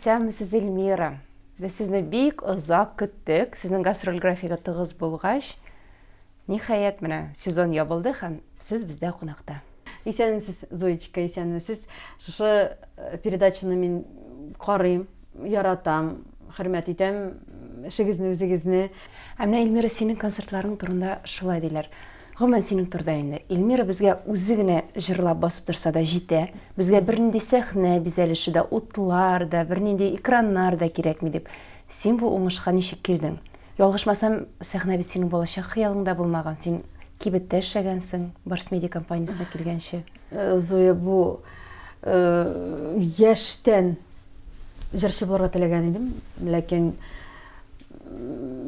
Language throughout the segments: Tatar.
Исәнмесез, Эльмира. Без сезне бик озак көттек. Сезнең гастроль графигы тыгыз булгач, ниһаять менә сезон ябылды һәм сез бездә кунакта. Исәнмесез, Зоечка, исәнмесез. Шушы передачаны мин карыйм, яратам, хөрмәт итәм, эшегезне, үзегезне. Ә менә Эльмира, синең концертларың турында шулай диләр. Гомумән синең турда инде. Эльмира безгә үзе генә җырлап басып торса да җитә. Безгә бернинди сәхнә бизәлеше дә, утлар да, бернинди экраннар да кирәкми дип. Син бу уңышка ничек килдең? Ялгышмасам, сәхнә бит синең балачак хыялыңда булмаган. Син Кибеттә эшләгәнсең, Барс Медиа компаниясына килгәнче. Зоя, бу яшьтән җырчы булырга теләгән идем, ләкин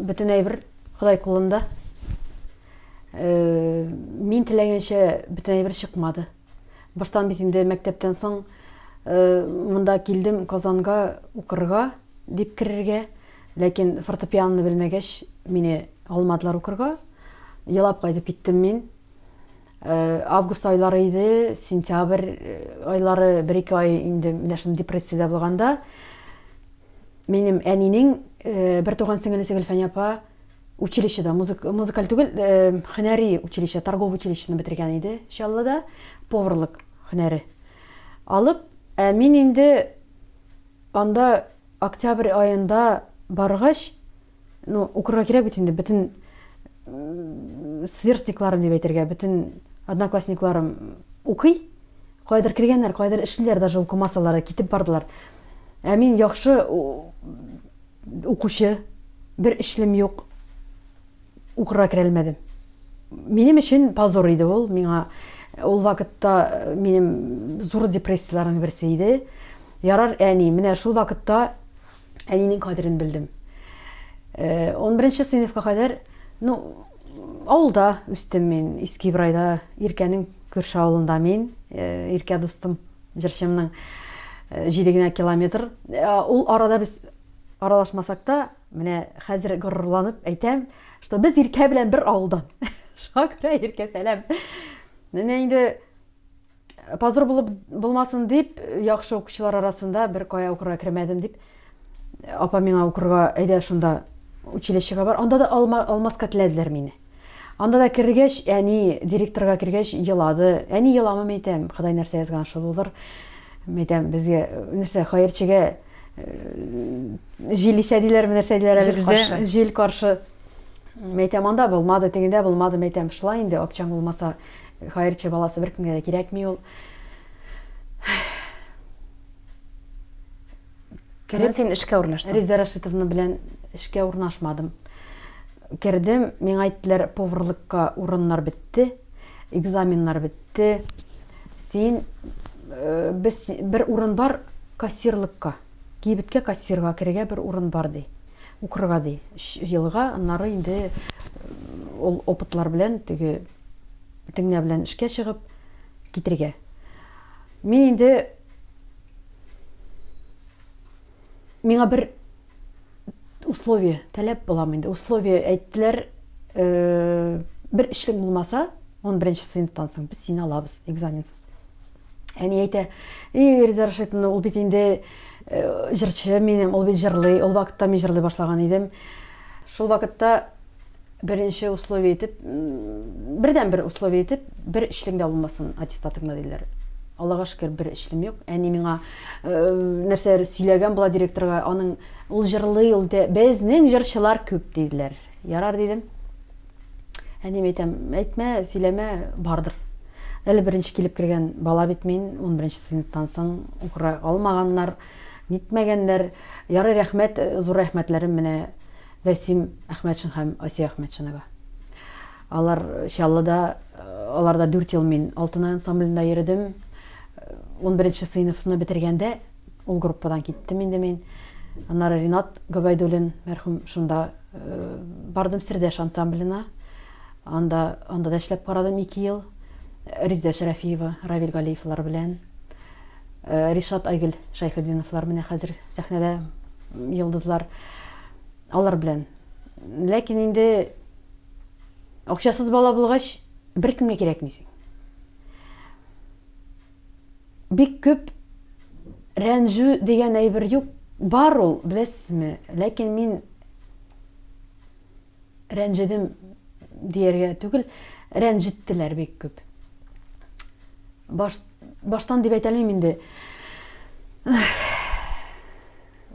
бөтен әйбер Ходай кулында. Мин теләгәнчә бөтен әйбер чыкмады. Баштан бит инде мәктәптән соң монда килдем Казанга укырга, дип керергә, ләкин фортепиано белмәгәч, мине алмадылар укырга. Елап кайтып киттем мин. Август айлары иде, сентябрь айлары, 1-2 ай инде менә шундый депрессиядә булганда, минем әнинең бер туган сеңелесе Гөлфәния апа училищеда, музыкаль түгел, һөнәри училище, торговый училищены бетергән иде, Чаллыда, поварлык һөнәре. Алып, мин инде анда октябрь айында баргач, укырга кирәк бит инде, бөтен сверстникларым дип әйтергә, бөтен одноклассникларым укый, кайдыр кергәннәр, кайдыр эшлиләр, даже укымасалар, китеп бардылар. Мин яхшы укучы, бер эшлем юк, укырга керә алмадым. Минем өчен позор иде ул, миңа ул вакытта минем зур депрессияларым берсе иде. Ярар, әни, менә шул вакытта әнинең кадерен белдем. 11-нче сыйныфка кадәр, авылда үстем мин, Иске Ибрайда, Иркәнең күрше авылында мин, Иркә дустым, җырчымның 7 километр. Ул арада без аралашмасак та, менә хәзер горурланып әйтәм, что без Иркә белән бер авылдан. Шуңа күрә Иркә сәлам. Менә инде позор булмасын дип, яхшы укучылар арасында бер кая укырга кермәдем дип, апа миңа укырга әйдә шунда училищега бар. Анда да алмаска теләделәр мине. Анда да кергәч, әни директорга кергәч елады. Әни еламы әйтәм, Ходай нәрсә язган шул булыр. Әйтәм, безгә нәрсә хәерчегә җил исә диләр, нәрсә диләр әле бездә, җил каршы. Әйтәм, анда булмады, тегендә булмады, әйтәм, шулай инде, акчаң булмаса, хәерче баласы беркемгә дә кирәкми ул. Син эшкә урнаштың. Реза Рашитовна белән эшкә урнашмадым. Кердем, миңа әйттеләр, поварлыкка урыннар бетте, экзаменнар бетте. Син бер урын бар кассирлыкка. Кибеткә кассирга керергә бер урын бар ди. Укырга ди. Елга, аннары инде ул опытлар белән теге теңнә белән эшкә чыгып китергә. Мин инде миңа бер условие таләп булам инде. Условие әйттеләр, бер эшлең булмаса, 11-нче сыйныфтан соң без сине алабыз экзаменсыз. Әни әйтә, Реза Рашитовна, ул бит инде җырчы минем, ул бит җырлый, ул вакытта мин җырлый башлаган идем. Шул вакытта беренче условие итеп, бердән бер условие итеп, бер эшлең дә булмасын аттестатыңда диләр. Аллага шөкер, бер эшлем юк. Әни миңа нәрсә сөйләгән була директорга, аның ул җырлый, ул безнең җырчылар күп диделәр. Ярар дидем. Әни әйтәм, әйтмә, сөйләмә, бардыр. Әле беренче килеп кергән бала бит мин, 11-нче сыйныфтан соң укыра алмаганнар, нитмәгәннәр. Ярый, рәхмәт, зур рәхмәтләрем менә Вәсим Әхмәтшин һәм Асия Әхмәтшинага. Алар Чаллыда, аларда 4 ел мин алтын ансамблендә йөрдем. 11-нче сыйныфны бетергәндә ул группадан киттем инде мин. Аннары Ринат Габайдуллин мәрхүм шунда бардым Сердәш ансамбленә. Анда да эшләп карадым 2 ел. Реза Шәрәфиева, Равил Галиевлар белән, Ришат Айгөл Шайхетдиновлар менә хәзер сәхнәдә йолдызлар, алар белән. Ләкин инде акчасыз бала булгач, беркемгә кирәкмисең. Бик күп рәнҗү дигән әйбер юк, Бар ул, беләсезме, ләкин мин рәнҗедем дияргә түгел, рәнҗеттеләр бик күп. Баштан дип әйтә алмыйм инде.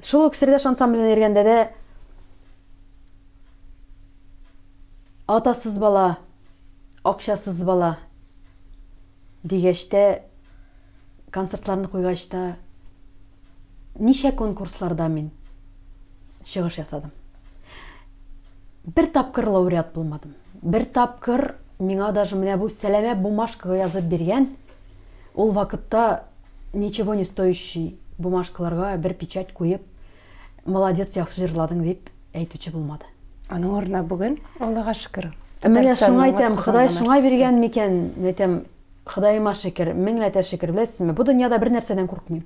Шул ук Сердәш ансамблена йөргәндә дә атасыз бала, акчасыз бала дигәч тә, концертларны куйгач та, ничә конкурсларда мин чыгыш ясадым. Бер тапкыр лауреат булмадым. Бер тапкыр миңа даже менә бу сәләмә бумажкага язып биргән, ул вакытта ничего не стоящий бумажкаларга бер печать куеп, молодец, яхшы җырладың дип әйтүче булмады. Аның орнына бүген, Аллага шөкер. Менә шуңа әйтәм, Ходай шуңа биргән микән, әйтәм, Ходаема шөкер, меңләтә шөкер, беләсезме, бу дөньяда бер нәрсәдән куркмыйм.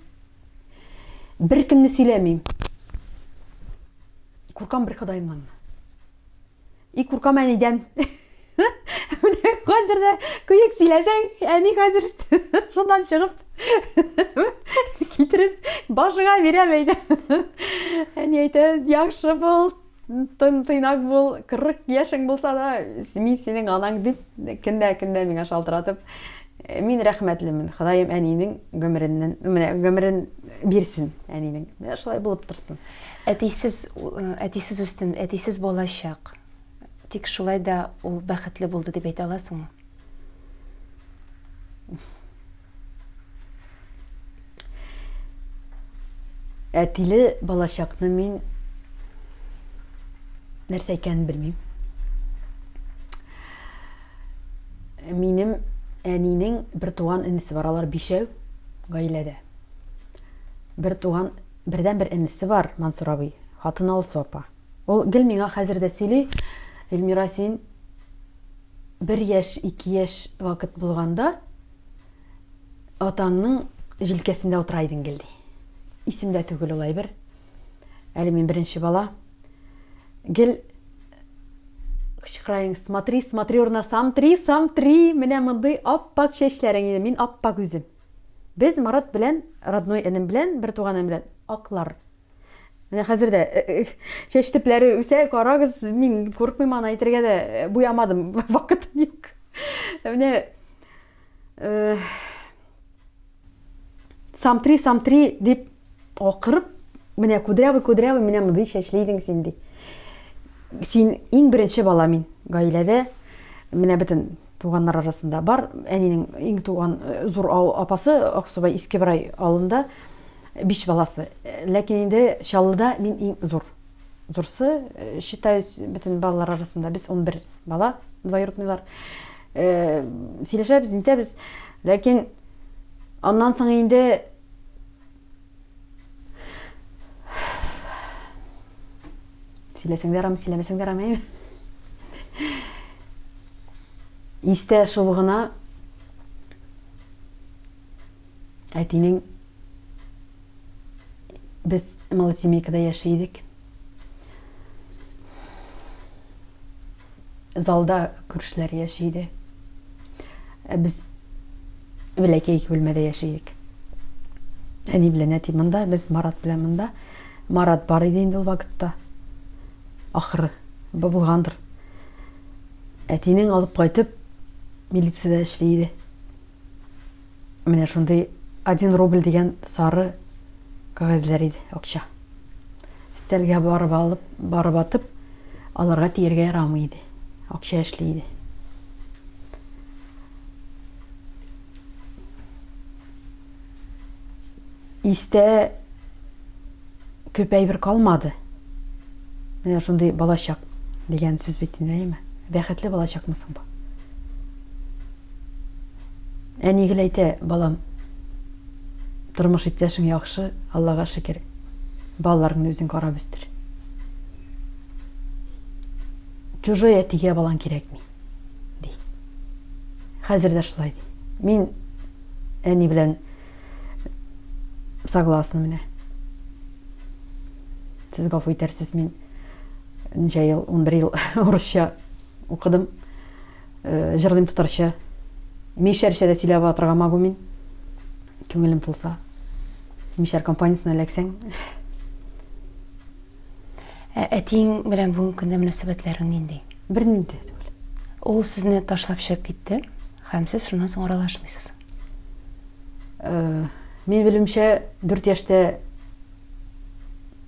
Бер кемне сөйләмим. Куркам бер Ходаемнан. И куркам әнидән. Менә хәзер дә көек сөйләсәң, әни хәзер шундан чыгып китереп башыга бирәм әйтә. Әни әйтә, яхшы бул, тыйнак бул, 40 яшең булса да, мин синең анаң дип, көндә миңа шалтыратып, мин рәхмәтлемен. Ходаем әнинең гомерен бирсен әнинең. Менә шулай булып торсын. Әтисез үстен, әтисез балачак. Тик шулай да ул бәхетле булды дип әйтә аласыңмы? Әтиле балачакны мин нәрсә икәнен белмим. Минем әнинең бер туган инесе бар, алар 5 гаиләдә. Бердән бер инесе бар, Мансур абый, хатын Алсу апа. Ул гел миңа хәзер дә сөйли, Эльмира, син 1 яшь, 2 яшь вакыт булганда атаңның җилкәсендә утыра идең гел ди. Исемдә түгел улай бер. Әле мин беренче бала. Гел кычкырайың, смотри, смотри, урна, самтри, менә мондый аппак чәчләрең иде, мин аппак үзем. Без Марат белән, родной энем белән, бер туганым белән аклар. Менә хәзер дә чәч төпләре үсә, карагыз, мин куркмыйм, аны әйтергә дә буямадым, вакытым юк. Менә самтри дип акырып, менә кудрявый, менә мондый чәчле идең син ди. Син иң беренче бала мин гаиләдә, менә бөтен туганнар арасында бар. Әнинең иң туган зур апасы Аксубай Искебрай авылында 5 баласы. Ләкин инде Чаллыда мин иң зурсы, считаюсь, бөтен балалар арасында без 11 бала, двоюродныйлар. Сөйләшәбез, интәбез. Ләкин аннан соң инде сөйләмәсәң дә рамый. Истә шул гына әтинең, без малосемейкада яши идек. Залда күршеләр яши иде. Без бәләкәй бүлмәдә яши идек. Әни белән әти монда, без Марат белән монда. Марат бар иде инде ул вакытта. Ахыры булгандыр. Әтинең алып кайтып милицияда эшли иде. Менә шундый 1 рубль дигән сары кагазьләр иде, акча. Стелгә барып атып, аларга тиергә ярамый иде. Акча эшли иде. Истә күп әйбер калмады. Менә шундый балачак дигән сүз бит инде, әйме? Бәхетле балачакмысың бу? Әни гел әйтә, балам, тормыш иптәшең яхшы, Аллага шөкер. Балаларыңны үзең карап үстер. Чужой әтигә балаң кирәкми, ди. Хәзер дә шулай ди. Мин әни белән согласна менә. Сез гафу итәрсез, мин 11 ел урысча укыдым. Җырлыйм татарча. Мишәрчә дә сөйләп атырга магу мин. Күңелем тулса. Мишәр компаниясына эләксәң, Әтиң белән бүгенге көндә мөнәсәбәтләрең нинди? Бернинде түгел. Ул сезне ташлап чыгып китте һәм сез шуннан соң аралашмыйсыз. Мен белемчә 4 яшьтә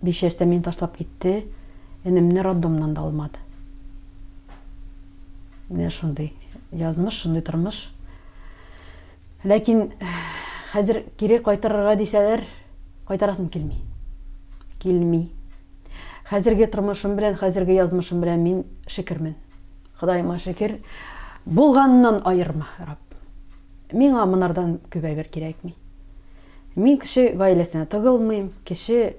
5 яшьтә мин ташлап китте. Энемне роддомнан да алмады. Менә шундый язмыш, шундый тормыш. Ләкин хәзер кире кайтарырга дисәләр, кайтарасым килми. Килми. Хәзерге тормышым белән, хәзерге язмышым белән мин шөкермен. Худайыма шөкер. Булганнан айырма, Рабб. Миңа монардан күбәйбер кирәкми. Мин кеше гаиләсенә тыгылмыйм, кеше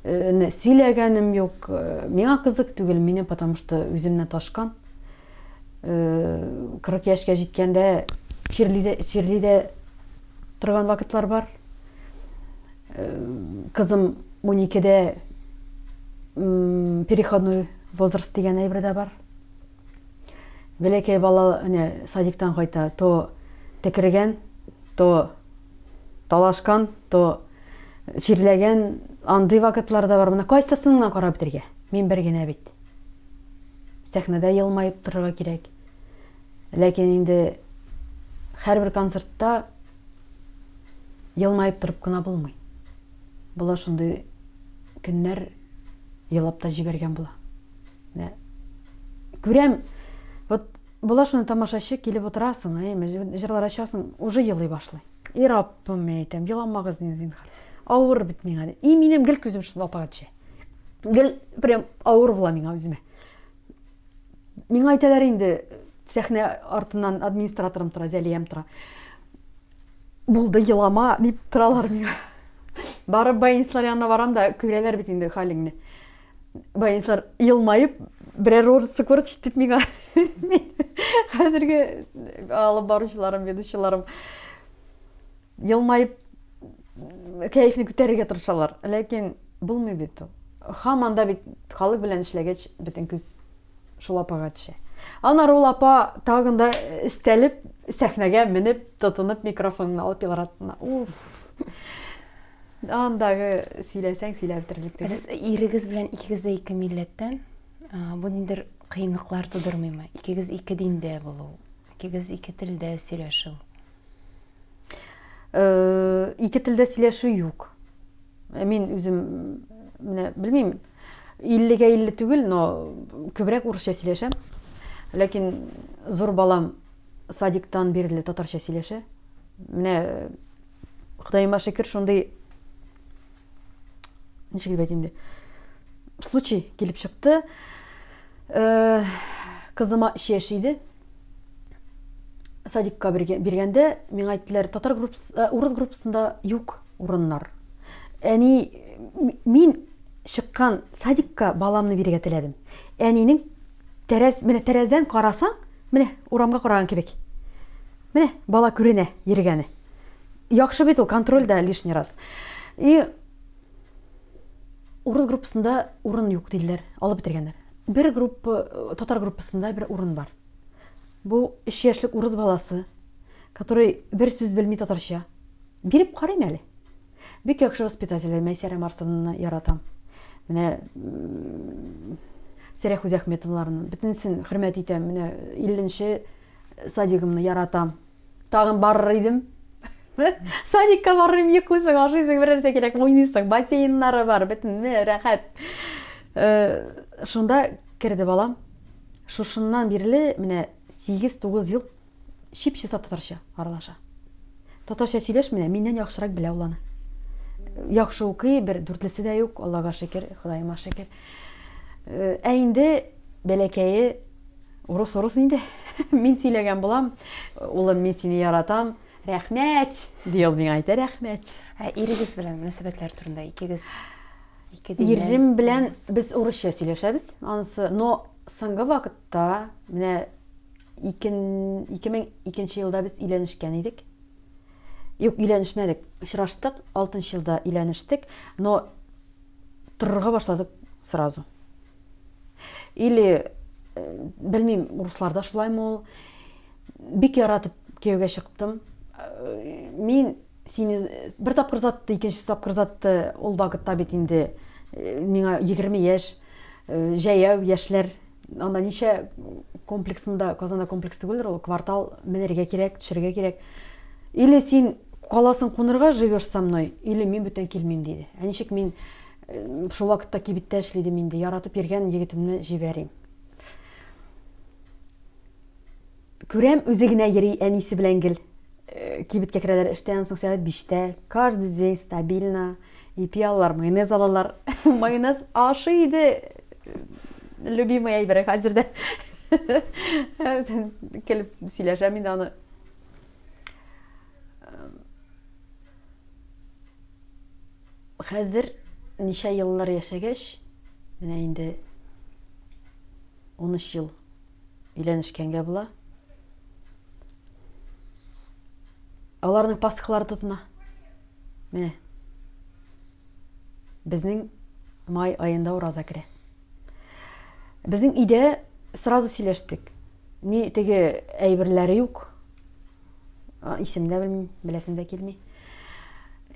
сөйләгәнем юк. Миңа кызык түгел мине, потому что үземнән ташкан. 40 яшькә җиткәндә чирлидә торган вакытлар бар. Кызым 12дә переходной возраст дигән әйбер дә бар. Бәләкәй бала садиктан кайта, то текергән, то талашкан, то чирләгән, андый вакытлар да бар. Менә кайсысына карап бетергә? Мин бер генә бит. Сәхнәдә елмаеп торырга кирәк. Ләкин инде һәрбер концертта елмаеп торып кына булмый. Була шундый көннәр елап та җибәргән була. Күрәм, вот була шуны тамашачы килеп утырасың, җырлар ачасың, уже елый башлый. И Раббым әйтәм, еламагыз зинһар. Авыр бит миңа. И минем гел күзем шунда апага төшә. Гел прям авыр була миңа үземә. Миңа әйтәләр инде, сәхнә артыннан администраторым тора, Зәлиям тора. Булды, елама дип торалар миңа. Барып баянчылар янына барам да күрәләр бит инде хәлеңне. Баянчылар елмаеп, берәр орысы күрсәтеп дип миңа. Хәзерге алып баручыларым, ведучыларым елмаеп кәефне күтәрергә тырышалар. Ләкин булмый бит. Һаман да бит халык белән эшләгәч бөтен күз шул апага төшә. Аннары ул апа тагын да истәлеп, сәхнәгә менеп, тотынып, микрофонны алып еларатына. Уф. Андагы сөйләсәң сөйләп бетерлек түгел. Сез ирегез белән икегез дә ике милләттән, бу ниндер кыенлыклар тудырмыймы? Икегез ике диндә булу, икегез ике телдә сөйләшү. Ике телдә сөйләшү юк. Мин үзем менә белмим, 50-гә 50 түгел, но күбрәк урысча сөйләшәм. Ләкин зур балам садиктан бирле татарча сөйләшә. Менә Худайыма шөкер, шундый ничек дип әйтим инде. Случай килеп чыкты. Кызыма 3 яшь иде. Садикка биргәндә миңа әйттеләр, татар группасы, урыс группасында юк урыннар. Әни, мин чыккан садикка баламны бирергә теләдем. Әнинең менә тәрәзәдән карасаң, менә урамга караган кебек. Менә бала күренә йөргәне. Яхшы бит ул, контроль да лишний раз. И урыс группасында урын юк диләр, алып бетергәннәр. Бер группа, татар группасында бер урын бар. Бу 3 яшьлек урыс баласы, который бер сүз белми татарча. Биреп карыйм әле. Бик яхшы воспитатель, Мәйсәрә Марсовнаны яратам. Менә Сәрәх Үзәхметовларны бөтенсен хөрмәт итәм. Менә 50нче садигымны яратам. Тагын барыр идем. Садикка барырым, йоклыйсың, ашыйсың, берәрсә кирәк, уйныйсың, бассейннары бар, бөтен рәхәт. Шунда керде балам. Шушыннан бирле менә 8-9 ел чип-чиста татарча аралаша. Татарча сөйләш менә миннән яхшырак белә ул аны. Яхшы укый, бер дүртлесе дә юк, Аллага шөкер, Худайыма шөкер. Инде бәләкәе урыс инде. Мин сөйләгән булам, улым, мин сине яратам. Рәхмәт, диел миңа әйтә, рәхмәт. Ирегез белән мөнәсәбәтләр турында икегез ике диндән. Ирем белән без урысча сөйләшәбез. Анысы, но соңгы вакытта менә 2002 елда без өйләнешкән идек. Юк, өйләнешмәдек. Очраштык, 6 елда өйләнештек, но торырга башладык сразу. Или белмим, русларда шулаймы ул. Бик яратып кияүгә чыктым. Мин сине бер тапкыр затты, икенче тапкыр затты ул вакытта бит инде миңа 20 яшь. Җәяү яшьләр. Анда ничә комплексында, Казанда комплекс түгелдер, ул квартал менәргә кирәк, төшәргә кирәк. Или син каласың кунырга, живешь со мной, или мин бүтән килмим диде. Ничек мин шул вакытта кибеттә эшлидем инде, яратып йөргән егетемне җибәрим. Күрәм, үзе генә йөри, әнисе белән гел. Кибеткә керәләр, эштән соң сәгать 5-тә, каждый день стабильно. Ипи алалар, майонез алалар. Майонез ашы иде. Любимый әйбер хәзердә. Келеп сөйләшәм инде аны. Хәзер ничә еллар яшәгәч, менә инде 13 ел өйләнешкәнгә була. Аларның пасхалары тотына. Менә. Безнең май айында ураза керә. Безнең өйдә сразу сөйләштек. Ни теге әйберләре юк. Исемдә белмим, беләсем дә килми.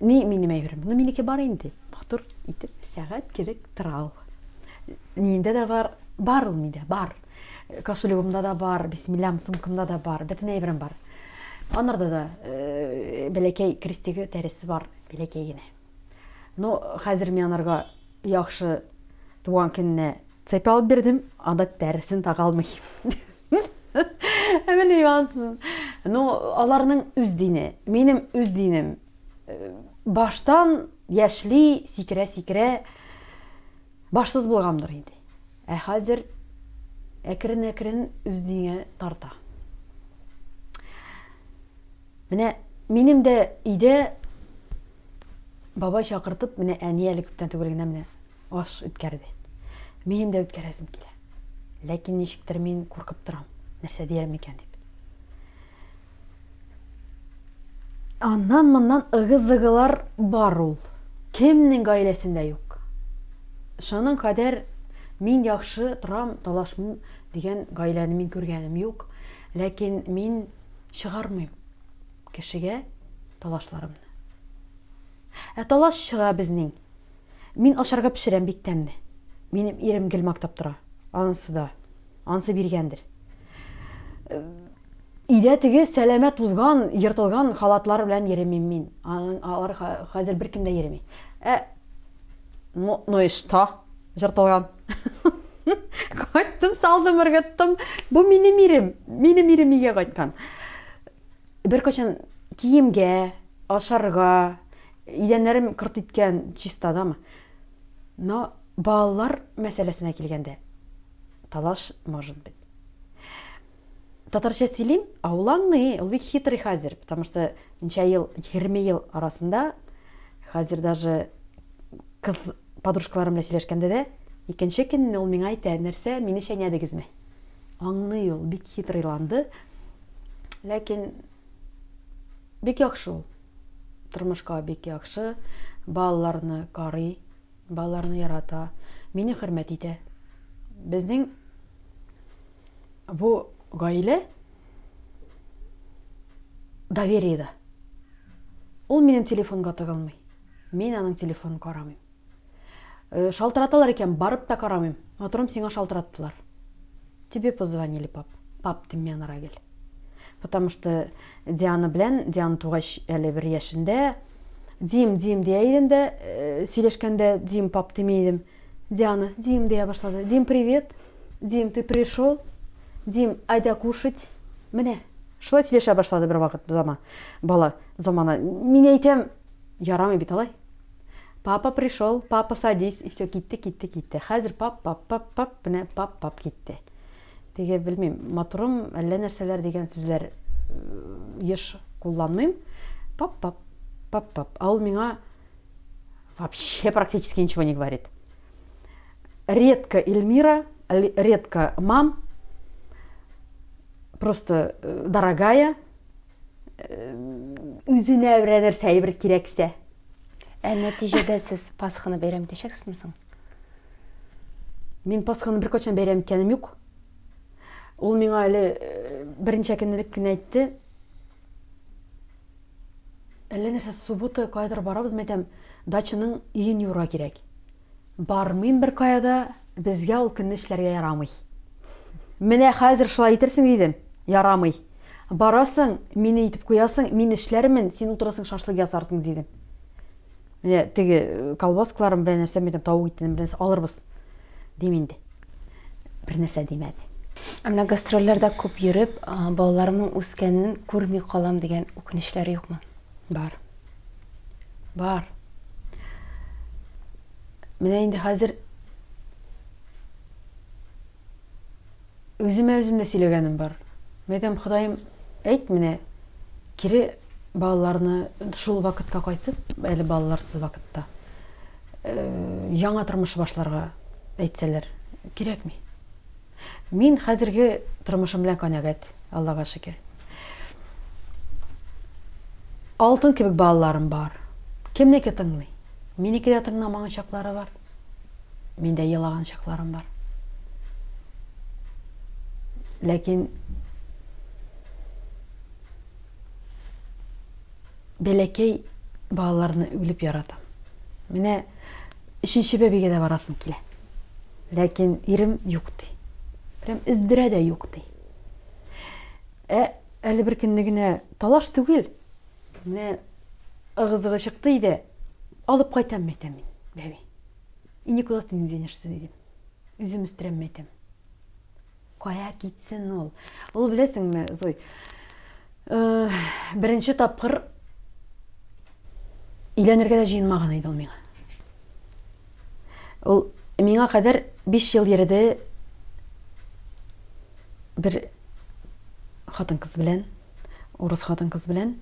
Ни минем әйберем. Ну минеке бар инде. Матур итеп сәгать кирәк тора. Нинде дә бар ул миндә, бар. Кошелегымда да бар, бисмиллам сумкамда да бар, бөтен әйберем бар. Анарда да бәләкәй крестиге тәресе бар, бәләкәй генә. Но хәзер мин анарга яхшы туган көнне цепь алып бирдем, анда тәресен тага алмыйм. Белмим ансын. Но аларның үз дине, минем үз динем. Баштан яшьли, сикерә, башсыз булгандыр инде. Хәзер әкрен үз дингә тарта. Менә минем дә өйдә бабай чакыртып, менә әни әле күптән түгел генә менә аш үткәрде. Минем дә үткәрәсем килә. Ләкин ничектер мин куркып торам. Нәрсә диярем икән дип. Аннан-моннан ыгы-зыгылар бар ул. Кемнең гаиләсендә юк. Шуның кадәр мин яхшы торам, талашмыйм дигән гаиләне мин күргәнем юк. Ләкин мин чыгармыйм кешегә талашларымны. Талаш чыга безнең. Мин ашарга пешерәм бик тәмле. Минем ирем гел мактап тора. Анысы биргәндер. Өйдә теге сәламәт узган, йыртылган халатлар белән йөремим мин. Алар хәзер беркем дә йөрми. Ну и что? Йыртылган. Кайттым, салдым, ыргыттым. Бу минем ирем. Минем ирем өйгә кайткан. Беркайчан киемгә, ашарга, идәннәрем кырт иткән чистадамы. Но балалар мәсьәләсенә килгәндә талаш может быть. Татарча сөйлим, аулаңны, ул бик хитрый хәзер, потому что 20 ел арасында хәзер даже кыз подружкаларым белән сөйләшкәндә дә икенче көнне ул миңа әйтә, нәрсә, мине шәңәдегезме? Аңлый ул, бик хитрыйланды. Ләкин бик яхшы ул. Тормышка бик яхшы, балаларны карый, балаларны ярата, мине хөрмәт итә. Безнең бу гаилә довериедә. Ул минем телефонга тыгылмый. Мин аның телефонын карамыйм. Шалтыраталар икән, барып та карамыйм. Атырым, сиңа шалтыраттылар. Тебе позвонили, пап. Пап, ты меня нарагел. Потому что Диана белән, Диана тугач әле 1 яшендә, Дим дия идем сөйләшкәндә, Дим пап демейдем. Диана, Дим дия башлады. Дим, привет. Дим, ты пришел. Дим, айда кушать. Менә, шулай сөйләшә башлады бер вакыт бала замана. Мин әйтәм, ярамый бит алай. Папа пришел, папа садись, и все, китте. Хәзер пап, менә пап китте. Теге белмим, матурым, әллә нәрсәләр дигән сүзләр еш кулланмыйм. Пап. А ул миңа вообще практически ничего не говорит. Редко Эльмира, редко мам, просто дорогая, үзенә бер нәрсә әйбер кирәксә. Нәтиҗәдә сез Пасханы бәйрәм итәчәксезме соң? Мин Пасханы беркайчан бәйрәм иткәнем юк. Ул миңа әле беренче көнлек кенә әйтте. Әллә нәрсә суббота кайдыр барабыз, мәйтәм, дачаның иген юра кирәк. Бармыйм бер каяда, Безгә ул көнне эшләргә ярамый. Менә хәзер шулай итерсең дидем. Ярамый. Барасың, мине итеп куясың, мин эшләрмен, син утырасың шашлык ясарсың дидем. Менә теге колбаскаларым белән нәрсә мәдәм тавык итен белән алырбыз. Дим инде. Бер нәрсә димәде. Менә гастрольләрдә күп йөреп, балаларымның үскәнен күрми калам дигән үкенечләр юкмы? Бар. Бар. Менә инде хәзер үземә дә сөйләгәнем бар. Мәдәм Ходаем әйт менә кире балаларны шул вакытка кайтып, әле балаларсыз вакытта яңа тормыш башларга әйтсәләр кирәкми. Мин хәзерге тормышым белән канәгать, Аллага шөкер. Алтын кебек балаларым бар. Кемнеке тыңлый? Минеке дә тыңламаган чаклары бар. Миндә елаган чакларым бар. Ләкин бәләкәй балаларны үлеп яратам. Менә 3нче бәбигә дә барасым килә. Ләкин ирем юк ди. Прям издерә дә юк ди. Әле бер көнне генә талаш түгел. Менә ыгызыгы чыкты иде. Алып кайтам мәйтәм мин, бәби. И никуда ты не денешься дидем. Үзем үстерәм мәйтәм. Кая китсен ул? Ул беләсеңме, Зой? Беренче тапкыр өйләнергә дә җыенмаган иде ул миңа. Ул миңа кадәр 5 ел йөрде бер хатын-кыз белән, урыс хатын-кыз белән.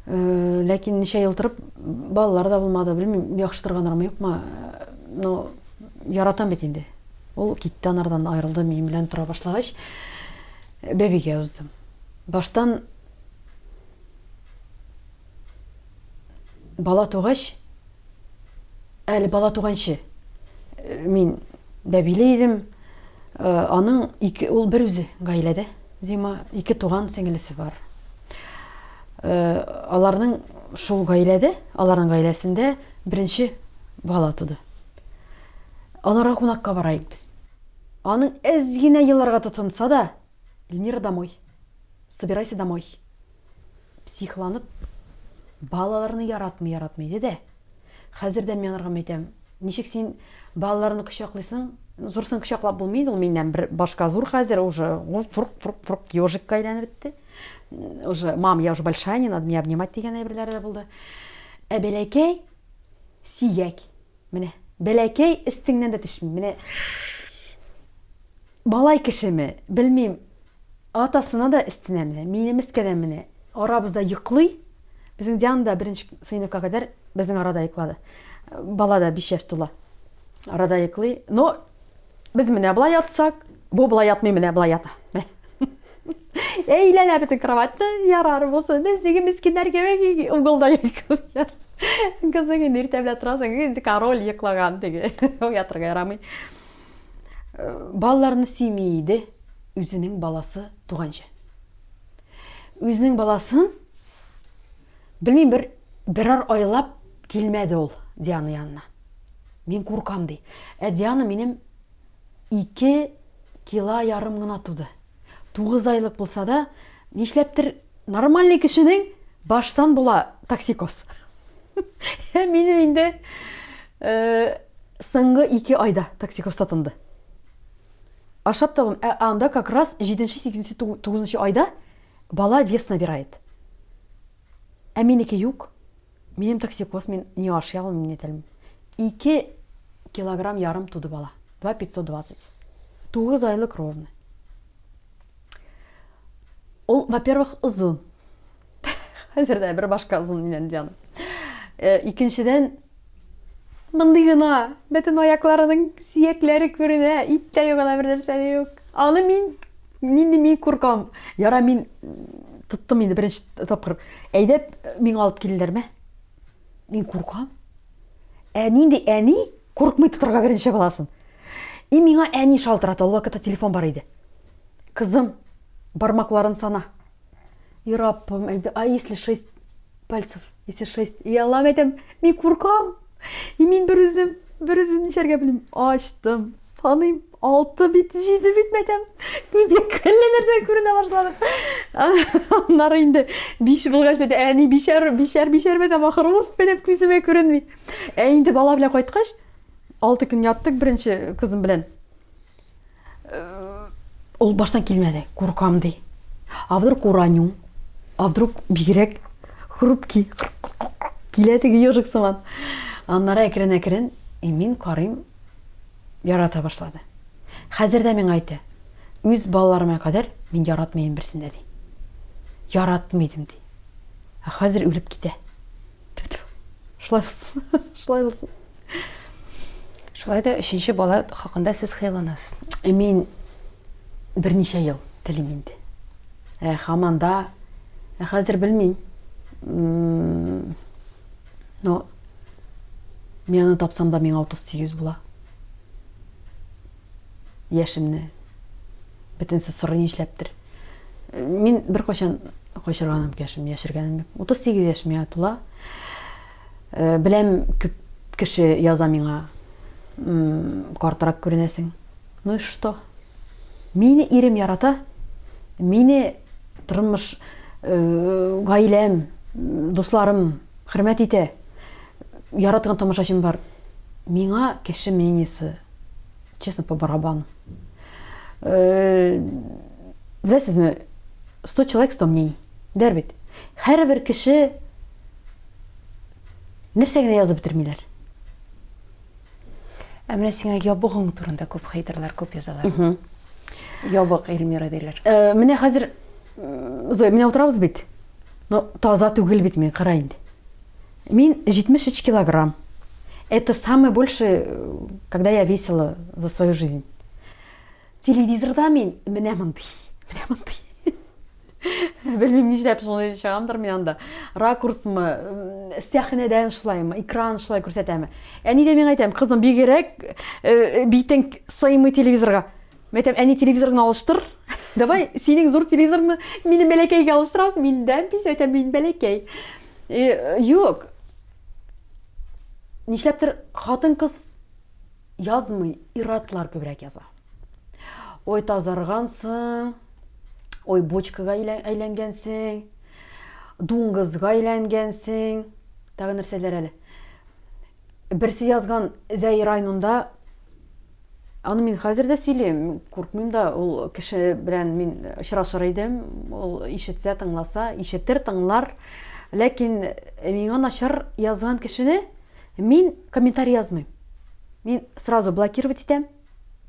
Ләкин ничә ел торып, балалар да булмады, белмим, яхшы торганнармы юкмы, но яратам бит инде. Ул китте, анардан аерылды, мин белән тора башлагач, бәбигә уздым. Баштан бала тугач, әле бала туганчы мин бәбиле идем. Аның ул бер үзе гаиләдә. Зима 2 туган сеңлесе бар. Аларның шул гаиләдә, аларның гаиләсендә беренче бала туды. Аларга кунакка барайык без. Аның әз генә елларга тотынса да, Эльмира домой. Собирайся домой. Психланып, балаларны яратмый диде. Хәзер дә мин аларга әйтәм, ничек син балаларны кочаклыйсың? Зурсын кочаклап булмый, ул миннән бер башка зур хәзер уже, тур ежикка әйләнеп бетте. Уже, мам, я уже большая, не надо меня обнимать дигән әйберләре булды. Бәләкәй сияк. Менә, бәләкәй истеңнән дә төшми. Менә малай кешеме, белмим, атасына да истенә менә, минем искәдән менә. Арабызда йоклый. Безнең Диана да 1нче сыйныфка кадәр безнең арада йоклады. Бала да 5 яшь тула. Арада йоклый. Но без менә булай ятсак, бу булай ятмый, менә булай ята. Әйләнә бөтен кроватьта ярар булсын. Без диге мискиннәргә угылда йоклыйлар. Кызың инде иртә белән торасың, инде король йоклаган диге. Ятырга ярамый. Балаларны сөйми иде үзенең баласы туганчы. Үзенең баласын белмим, берәр айлап килмәде ул Диана янына. Мин куркам ди. Диана минем 2,5 кило гына туды. 9 айлык булса да, нишләптер нормальный кешенең баштан була токсикоз. Минем инде соңгы 2 айда токсикоз татынды. Ашап табым, анда как раз 7-нче, 8-нче, 9-нче айда бала вес набирает. Минеке юк. Минем токсикоз, мин не ашыялым, мин әйтәлем. 2,5 килограмм туды бала. 2,520. 9 айлык ровно. Ул, во-первых, озын. Хәзер дә бер башка озын миннән Диана. Икенчедән, мондый гына, бөтен аякларының сөякләре күренә, иттә югына бер нәрсә юк. Аны мин куркам. Яра, мин тоттым инде беренче тапкыр. Әйдәп, мин алып килделәрме? Мин куркам. Нинди әни куркмый тотырга беренче баласын. И миңа әни шалтырата, ул вакытта телефон бар иде. Кызым, бармакларын сана. И раппым, а если 6 пальцев? Если 6? И Аллам әйтәм, мин куркам. И мин бер үзем Бірізін нешерге білім, аштым, санайым, 6 бит, 7 бит мәтем. Көзге күлі нәрсе көріне башлады. Аннары енді 5 болғаш бәді, әне бишер мәтем ақырып бәдеп көзіме көрінмей. Енді бала біле қайтқаш, 6 күн яттық бірінші қызым білен. Ол баштан келмеді, қорқам дей. А вдруг ураню, а вдруг бигерек хрупкий, келетігі ежік сыман. Аннары әкірін, мен қарым ярата башлады. Қазірде мен айты, өз балаларыма қадар мен яратмайын бірсінде дей. Яратмайдым дей. Қазір өліп кете. Шылай болсын. Шулайда үшінші бала хақында сіз хейланасыз. Мен бірнеше ел тіліменді. Хаманда, қазір білмейм. Но мені тапсам да мен 38 бола. Яшімні бітінсі сұрын ешләптір. Мен бір қойшырғаным кешім, яшіргенім. 38 яшіме тула. Білем көп кіші яза меңа қартырақ көрінесің. Ну и что? Мені ирім ярата, мені тұрмыш ғайлем, достарым, хірмет ете, яратқан тамашашым бар. Меңа кеші менесі, честно, по барабану. Білесіз ме, 100 человек 100 мнений. Дәрбет. Hər бір кіші нәрсегіне yazып бітірмейлер. Әміне сіңа ябығың турында көп хейдерлер, көп язалар. Ябық Эльмира дейлер. Міне қазір, Зоя, міне отырабыз бет. Но таза түгіл бет мен қарайынды. Мен 73 килограмм. Это самое большее, когда я весила за свою жизнь. Телевизорда мен міне мындай. Білмейм, не ждәп шылай шағамдар мен анда. Ракурсымы, сәхінеден шылаймы, экран шылай көрсетәмі. Әне де мен айтам, қызым бегерек, бейтін сайымы телевизорға. Мәтем, әне телевизорын алыштыр. Давай, сенің зор телевизорны мені бәлекейге алыштырасың. Мен дәмпіз, әтем, мен бәлекей. Yok. Нешләптір, қатын қыз язмай, иратлар көбірек яза. Ой тазарғансың, ой бочкаға әйленгенсің, дуңғызға әйленгенсің, тағы нәрселер әлі. Бірсі язған Зәйір айнында, аны мен қазірде сөйлейм, қорқмайм да, ол кіші білән мен шырашыр едім, ол ишетсе тыңласа, ишеттір тыңлар, ләкин меңа нашар язған кішіні мен комментарий язмайм. Мен сразу блокировать етем,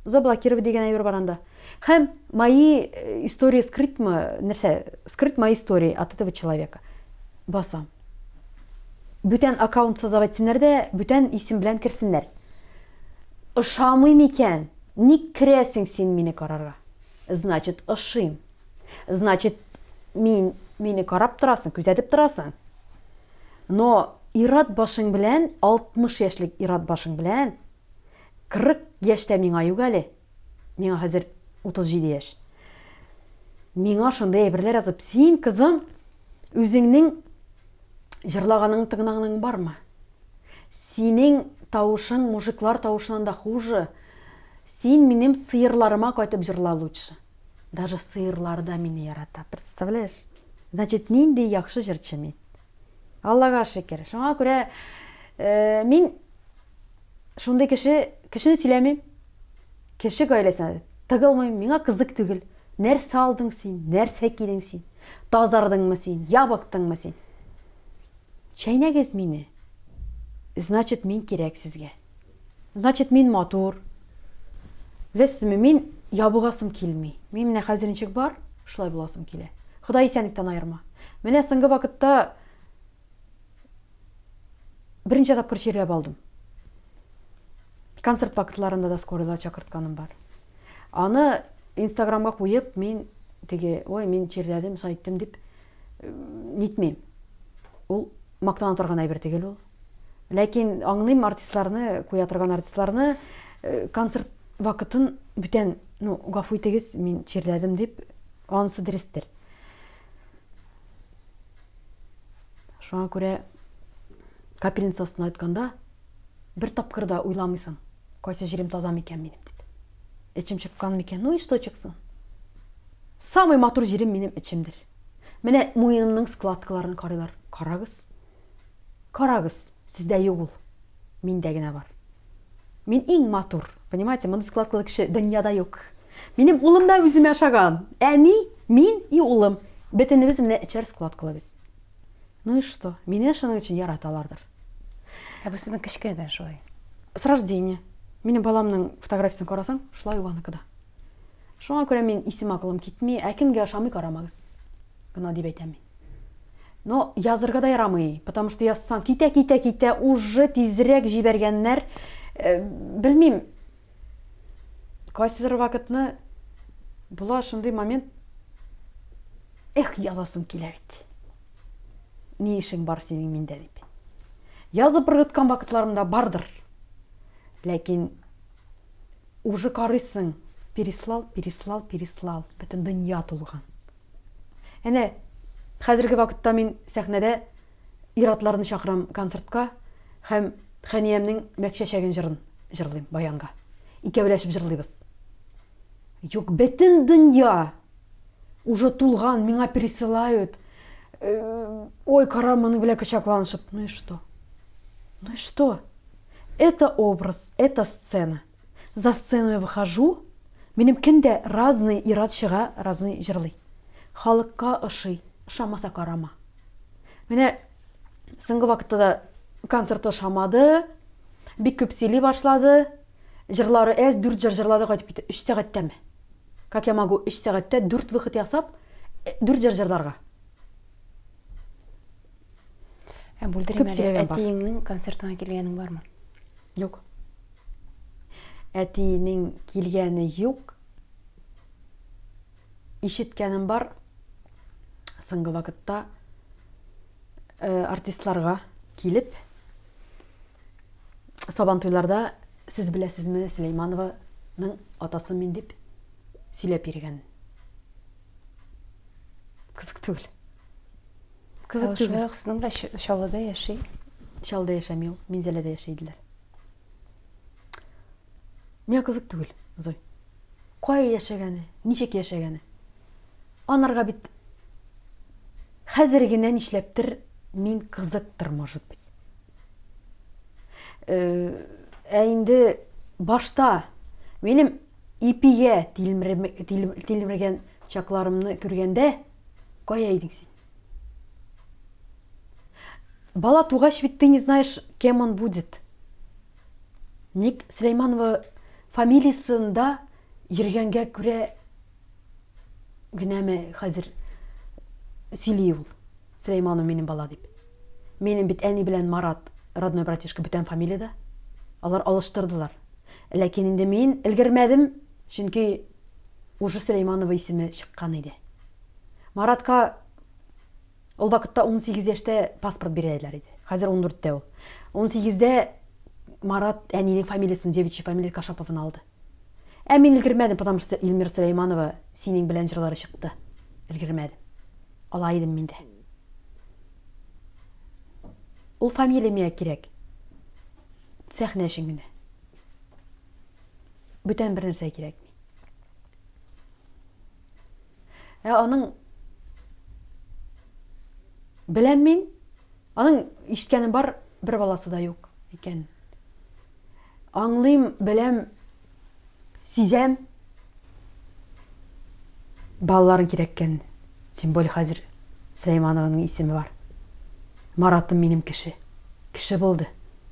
заблокировать деген әйбір баранда. Һәм мои истории скрыть мои истории от этого человека. Басам. Бүтән аккаунт созавать сенерде, бүтән исем белән керсеннәр. Ышамыйм икән, ник керәсең син мине карарга? Значит, ышыйм. Значит, мине карап торасың, күзәтеп торасың. Но ират башың белән, 60 яшьлек ират башың белән, 40 яшьтә миңа юк әле. Миңа хәзер 37 яшь. Миңа шундай әйберләр язып, син кызым, үзеңнең җырлаганың тыңлағаның бармы? Синең тавышың мужиклар тавышынан да хуже. Син минем сыерларыма кайтып җырла лучше. Даже сыерлар да мине ярата. Представляешь? Значит, нинди яхшы җырчы мин. Аллага шөкер. Шуңа күрә мин шундай кешене сөйләмим. Кеше гаиләсенә тыгылмыйм, миңа кызык түгел. Нәрсә алдың син? Нәрсә кидең син? Тазардыңмы син? Ябыктыңмы син? Чәйнәгез мине. Значит, мин кирәк сезгә. Значит, мин матур. Беләсезме, мин ябыгасым килми. Мин менә хәзер ничек бар, шулай буласым килә. Ходай исәнлектән айырма. Менә соңгы вакытта беренче тапкыр чирләп алдым. Концерт вакытларында да скорыйла чакыртканым бар. Аны Инстаграмга куеп, мин теге, ой, мин чирләдем, сайттым дип нитмим. Ул мактана торган әйбер түгел ул. Ләкин аңлыйм артистларны, куя торган артистларны концерт вакытын бүтән, гафу итегез, мин чирләдем дип, анысы дөрестер. Шуңа күрә капельницасын айтканда, Бер тапкыр да уйламыйсың, кайсы җирем таза микән минем дип. Эчем чыккан микән? Ну и что чыксын? Самый матур җирем минем эчемдер. Менә муенымның складкаларын карыйлар. Карагыз. Карагыз, сездә юк ул. Миндә генә бар. Мин иң матур. Понимаете, мондай складкалы кеше дөньяда юк. Минем улым да үзем яшаган. Әни, мин и улым. Бөтенебез менә эчәр складкалыбыз. Ну и что? Мине шуның өчен яраталардыр. Ә бу сезнең кечкенәдән шулай. С рождения. Минем баламның фотографиясын карасаң, шулай уганыкыда. Шуңа күрә мин исем акылым китми, кемгә ошамый карамагыз. Гына дип әйтәм мин. Но язырга да ярамый, потому что язсаң китә, уже тизрәк җибәргәннәр. Белмим. Кайсыдыр вакытны була шундый момент. Язасым килә бит. Ни эшең бар синең миндә дип. Язып ыргыткан вакытларымда бардыр. Ләкин уже карыйсың, переслал. Бөтен дөнья тулган. Әнә хәзерге вакытта мин сәхнәдә иратларны чакырам концертка һәм Хәниямның Мәкшәшәген җырын җырлыйм баянга. Икәүләшеп җырлыйбыз. Юк, бөтен дөнья уже тулган, миңа присылают. Ой, караманы белән кочакланышып. Ну и что? Это образ, это сцена. За сцену я выхожу, минем кендә разный ират чыга, разный җырлый. Халыкка ошый, ошамаса карама. Менә соңгы вакытта да концерт ошамады, бик күп сөйли башлады. Җырлары 4 җыр җырлады, кайтып китте. 3 сәгатьтәме? Как я могу 3 сәгатьтә 4 выход ясап, 4 җыр җырларга? Бүлдерим әле, әтиеңнең концертына килгәнең бармы? Юк. Әтиенең килгәне юк. Ишеткәнем бар. Соңгы вакытта артистларга килеп, Сабантуйларда сез беләсезме, Сөләйманованың атасы мин дип сөйләп йөргән. Кызык түгел. Шулай ук сезнең белән Чаллыда яши. Чаллыда яшәми ул, Минзәләдә яшәйдиләр. Миңа кызык түгел, Зой. Кая яшәгәне, ничек яшәгәне? Анарга бит хәзер генә нишләптер мин кызыктыр, может быть. Инде башта минем ипигә тилмергән чакларымны күргәндә, кая идең син? Бала тугач бит ты не знаешь, кем он будет. Ник Сөләйманова фамилиясында йөргәнгә күрә генәме хәзер сөйли ул. Сөләйманов минем бала дип. Минем бит әни белән Марат, родной братишка, бүтән фамилияда. Алар алыштырдылар. Ләкин инде мин өлгермәдем, чөнки уже Сөләйманова исеме чыккан иде. Маратка ул вакытта 18 яшьтә паспорт бирәләр иде. Хәзер 14-тә ул. 18-дә Марат әнинең фамилиясын, девичий фамилия Кашаповны алды. Мин өлгермәдем, потому что Илмир Сөләйманова синең белән җырлары чыкты. Өлгермәдем. Алай идем миндә. Ул фамилия миңа кирәк. Сәхнә өчен генә. Бүтән бер нәрсә кирәк. Аның беләм мин, аның ишеткәнем бар, бер баласы да юк икән. Аңлыйм, беләм, сизәм. Балаларын кирәккән. Тем более хәзер Сөләйманованың исеме бар. Маратым минем кеше. Кеше булды.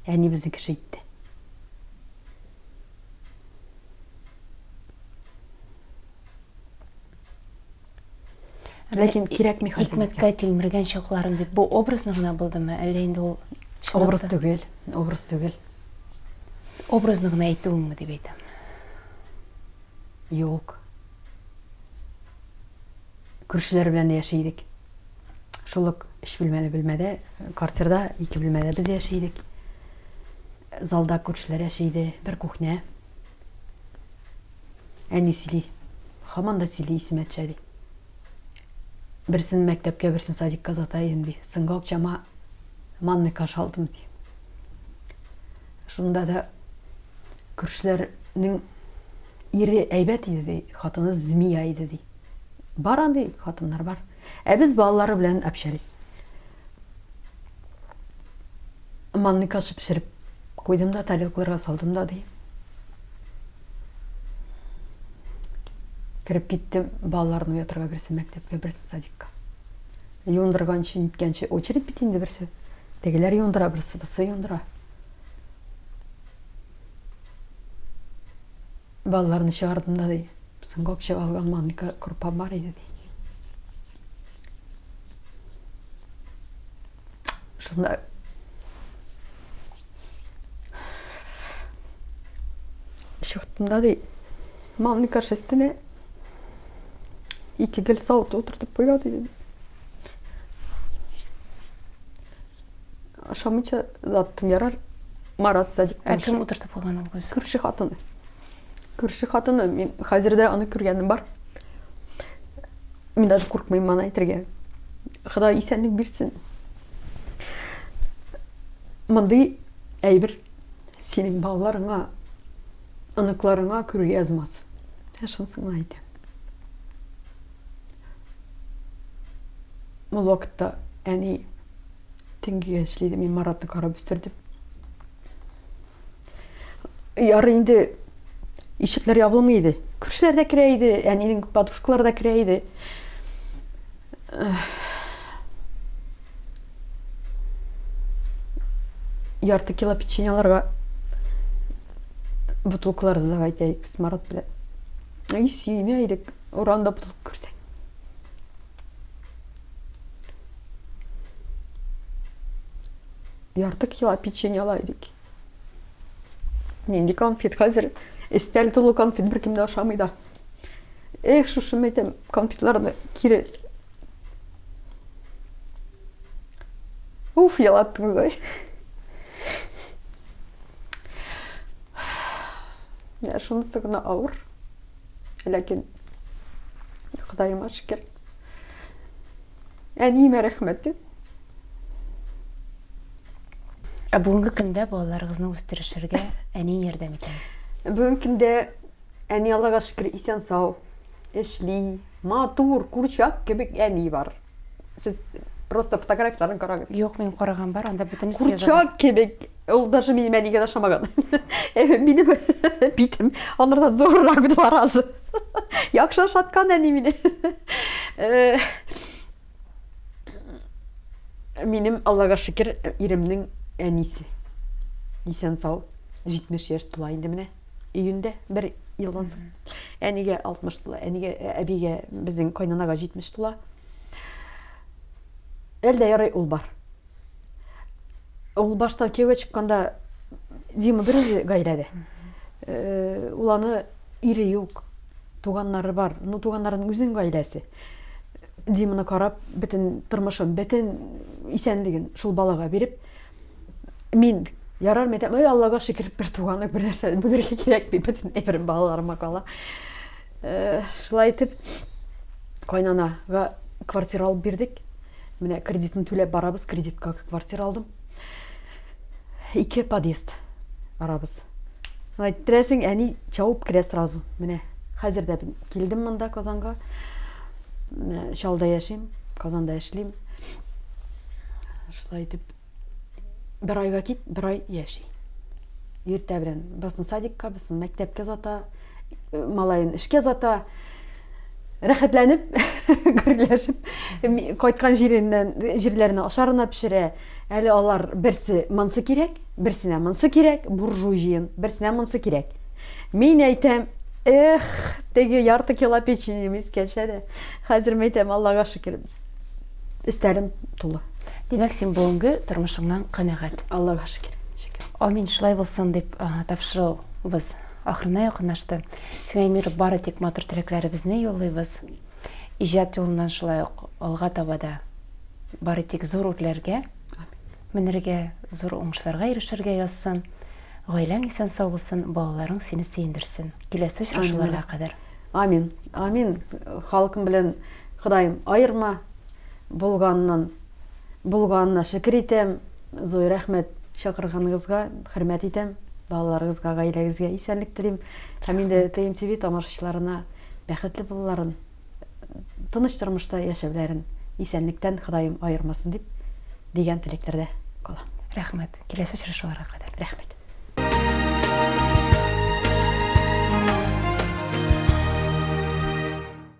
Әни безнең кеше итте. Ләкин кирәкми хәзер. Икмәккә тилмергән чакларым дип, бу образны гына булдымы? Әллә инде ул Образ түгел, образ түгел. Образны гына әйтүеңме дип әйтәм. Юк. Күршеләр белән яшәйдек. Шулык 3 бүлмәдә, квартирада 2 бүлмәдә без яшәйдек. Залда күршеләр яшәйде, бер кухня. Әни сөйли. Һаман да сөйли, исемә төшә. Берсен мәктәпкә, берсен садикка озатайым ди. Соңгы акчама манны каш алдым ди. Шунда да күршеләрнең ире әйбәт иде ди, хатыны змия иде ди. Бар андый хатыннар бар. Ә без балалары белән общались. Манны кашып пешереп куйдым да тарелкаларга салдым да ди. Кіріп кеттім, балаларын уятырға берсе мәктепке, берсе садикка. Юндырганчы, ниткенче очередь бит инде берсе. Тегеләр юндыра, берсе бусы юндыра. Балаларны чыгардым да ди. Сыңгак чыгалган манника крупа бар иде ди. Шунда чыктым да ди. Манника шестіне 2 гел сауыт отыртып қойды ди. Ашамыча заттым ярар. Марат садик. Кім отыртып қойған ол көзі? Күрші хатыны. Күрші хатыны, мен хәзердә аны күргәнем бар. Мен даже куркмыйм аны әйтергә. Ходай исәнлек бирсен. Мондый әйбер синең балаларыңа, аныкларыңа күргә язмас. Шунысын әйтәм. Ул вакытта әни теңгеге эшләде, мен Маратны карап үстердем. Яры инде ишекләр ябылмый иде. Күршеләр дә керә иде, әнинең подружкалары да керә иде. Ярты кило печеньеларга бутылкалар сдавать әйк с Марат белән. Ай, сине әйдек, уранда бутылка күрсәң. Ярты кило печенье әйдек. Нинди конфет хәзер? Эстәл тулы конфет беркем дә ашамый да. Эх, шушы мәйтәм, конфетларны кире. Уф, ялаттыңыз ай. Шунысы гына авыр. Ләкин Худайыма шөкер. Әниемә рәхмәт. Бүгінгі көндә балаларыгызны үстерешергә әни ярдәм итә. Бүгінгі көндә әни Аллага шөкер исән сау, эшли, матур, курчак кебек әни бар. Сез просто фотографияларын карагыз. Юк, мен караган бар, анда бүтән үсә. Курчак кебек. Ул даже минем әнигә дә ошамаган. Минем битем анардан зоррак два раза. Яхшы ашаткан әни мине. Минем Аллага шөкер иремнең әнисе. Исән сау, 70 яшь тула инде менә. Июньдә бер елдан соң. Әнигә 60 тула, әнигә әбигә безнең кайнанага 70 тула. Әлдә ярый ул бар. Ул баштан кияүгә чыкканда Дима берүзе гаиләдә. Ул аны ире юк, туганнары бар. Ну туганнарының үзенең гаиләсе. Диманы карап, бөтен тормышын, бөтен исәнлеген шул балага биреп, мин ярар мәйтәм, ай Аллага шөкер, бер туганлык, бер нәрсә бүләргә кирәкми, бөтен әйберем балаларыма кала. Шулай итеп, кайнанага квартира алып бирдек. Менә кредитны түләп барабыз, кредитка квартира алдым. 2 подъезд арабыз. Әйтерсең, әни чауып керә сразу. Менә хәзер дә килдем монда Казанга. Шалда яшим, Казанда эшлим. Шулай итеп, бер айга кит, бер ай яши. Иртә белән басын садикка, басын мәктәпкә зата, малайын эшкә зата. Рәхәтләнеп, гөрләшеп, кайткан җирләренә ашарына пешерә. Әле алар берсе мансы кирәк, берсенә мансы кирәк, буржуй җыен, берсенә мансы кирәк. Мин әйтәм, эх, теге ярты кило печенье мискәчә дә. Хәзер әйтәм, Аллага шөкер, истәрем тулы. Димәк, син бүгенге тормышыңнан канәгать. Аллага шөкер. Амин, шулай булсын дип тапшырабыз. Ахырына якынлашты. Сиңа Эмир бары тик матур теләкләребезне юллыйбыз. Иҗат юлыннан шулай ук алга таба да бары тик зур үрләргә, менергә, зур уңышларга ирешергә язсын. Гаиләң исән сау булсын, балаларың сине сөендерсен. Киләсе очрашуларга кадәр. Амин. Амин. Халкым белән Худайым айырма, булганына шөкер итәм. Зур рәхмәт чакырганыгызга хөрмәт итәм. Балаларыгызга, гаиләгезгә исәнлек телим. Һәм инде ТМТV тамашачыларына бәхетле булуларын, тыныч тормышта яшәүләрен, исәнлектән Ходаем аермасын дип дигән теләкләрдә калам. Рәхмәт. Киләсе очрашуларга кадәр. Рәхмәт.